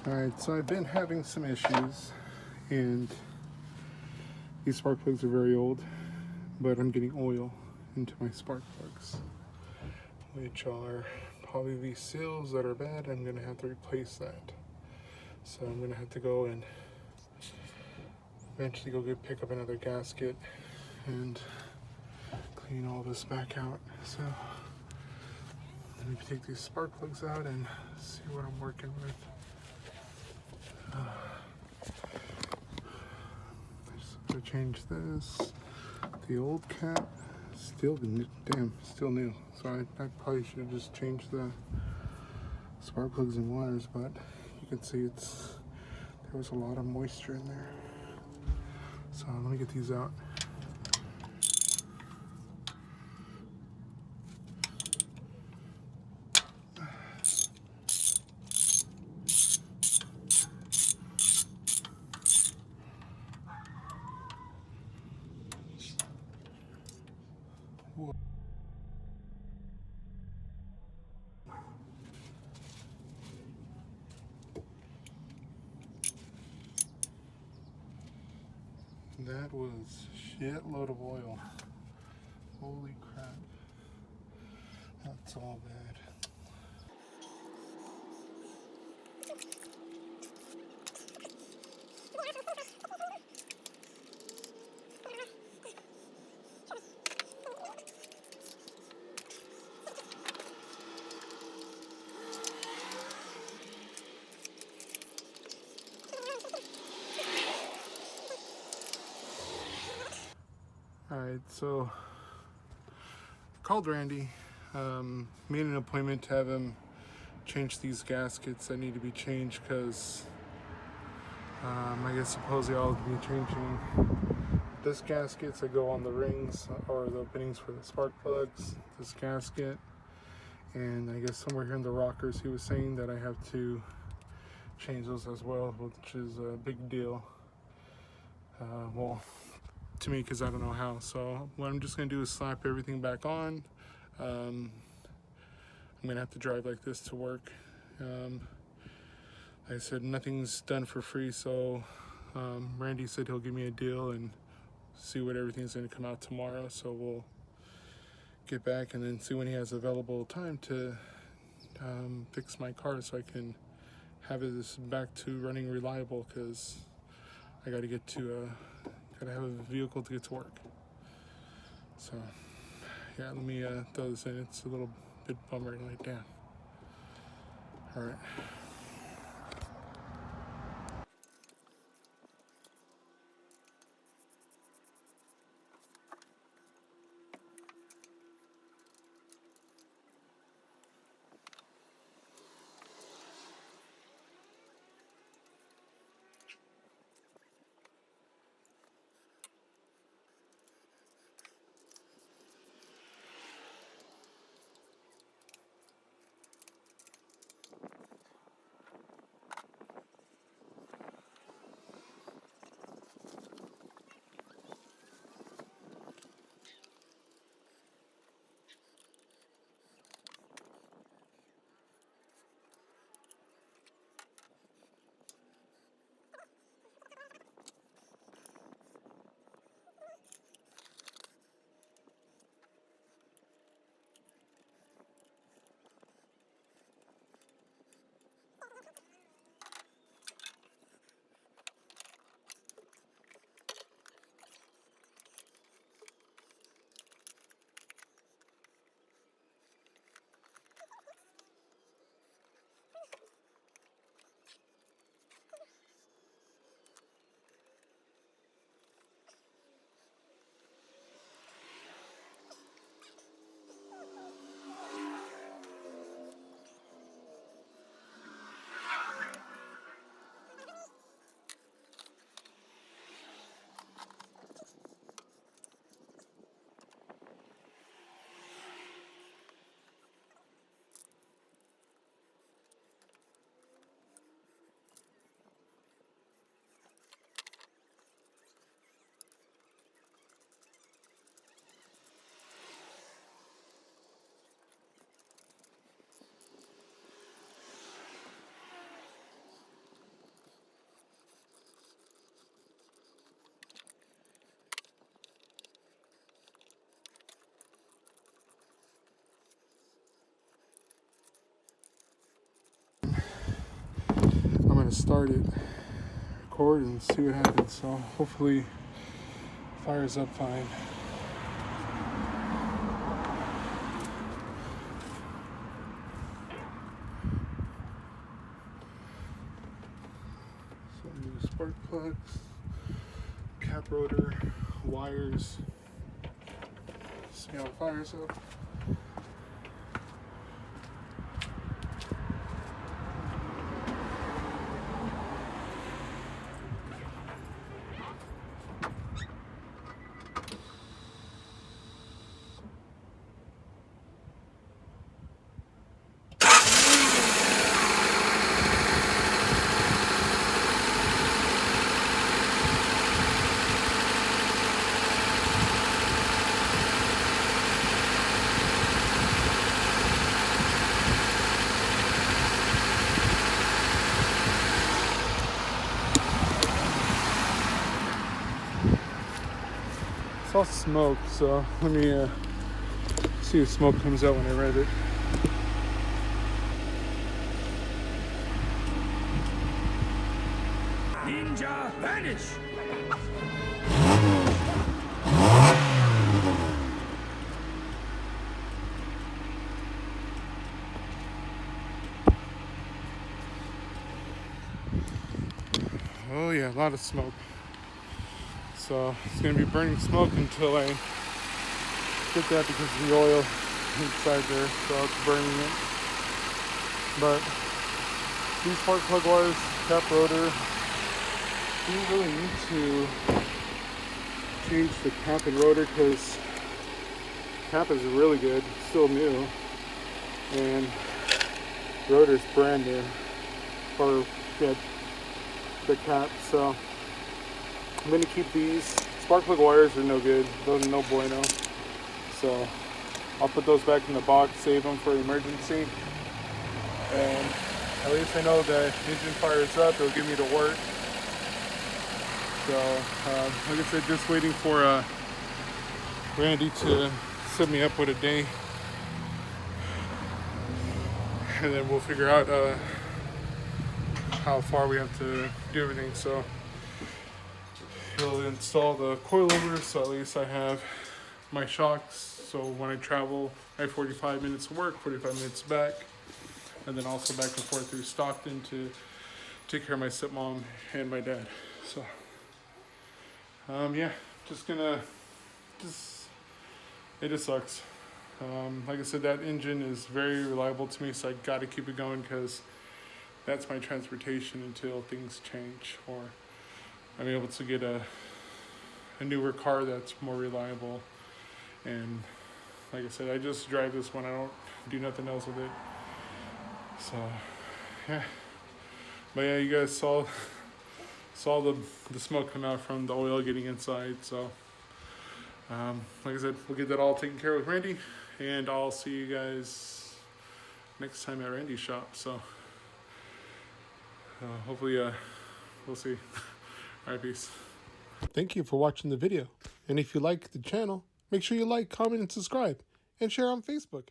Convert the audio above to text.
Alright, so I've been having some issues, and these spark plugs are very old, but I'm getting oil into my spark plugs, which are probably these seals that are bad. I'm going to have to replace that. So I'm going to have to go and eventually pick up another gasket and clean all this back out. So let me take these spark plugs out and see what I'm working with. I just have to change this. The old cap, still new, still new. So I probably should have just changed the spark plugs and wires, but you can see there was a lot of moisture in there. So let me get these out. That was a shitload of oil. Holy crap. That's all bad. Alright, so called Randy, made an appointment to have him change these gaskets that need to be changed because I guess supposedly I'll be changing this gaskets that go on the rings or the openings for the spark plugs, this gasket, and I guess somewhere here in the rockers he was saying that I have to change those as well, which is a big deal. Well, to me, because I don't know how. So what I'm just gonna do is slap everything back on. I'm gonna have to drive like this to work. Like I said, nothing's done for free, so Randy said he'll give me a deal and see what everything's gonna come out tomorrow. So we'll get back and then see when he has available time to fix my car so I can have this back to running reliable, because I gotta have a vehicle to get to work. So yeah, let me throw this in. It's a little bit bummer to lay it down. All right. start it, record, and see what happens. So hopefully it fires up fine. So new spark plugs, cap rotor, wires. See how it fires up. It's all smoke, so let me see if smoke comes out when I rev it. Ninja vanish! Oh yeah, a lot of smoke. So it's gonna be burning smoke until I get that because of the oil inside there, so it's burning it. But these spark plug wires, cap rotor, you really need to change the cap and rotor because cap is really good, still new, and rotor's brand new, or yeah, the cap. So I'm gonna keep these. Spark plug wires are no good, those are no bueno. So I'll put those back in the box, save them for emergency. And at least I know that if the engine fires up, it'll give me to work. So like I said, just waiting for Randy to set me up with a day. And then we'll figure out how far we have to do everything. So he'll install the coilover, so at least I have my shocks. So when I travel, I have 45 minutes to work, 45 minutes back, and then also back and forth through Stockton to take care of my stepmom and my dad. So yeah, it just sucks. Like I said, that engine is very reliable to me, so I gotta keep it going because that's my transportation until things change or I'm able to get a newer car that's more reliable. And like I said, I just drive this one. I don't do nothing else with it. So yeah, but yeah, you guys saw the smoke come out from the oil getting inside. So like I said, we'll get that all taken care of with Randy, and I'll see you guys next time at Randy's shop. So hopefully we'll see. All right, peace. Thank you for watching the video. And if you like the channel, make sure you like, comment, and subscribe, and share on Facebook.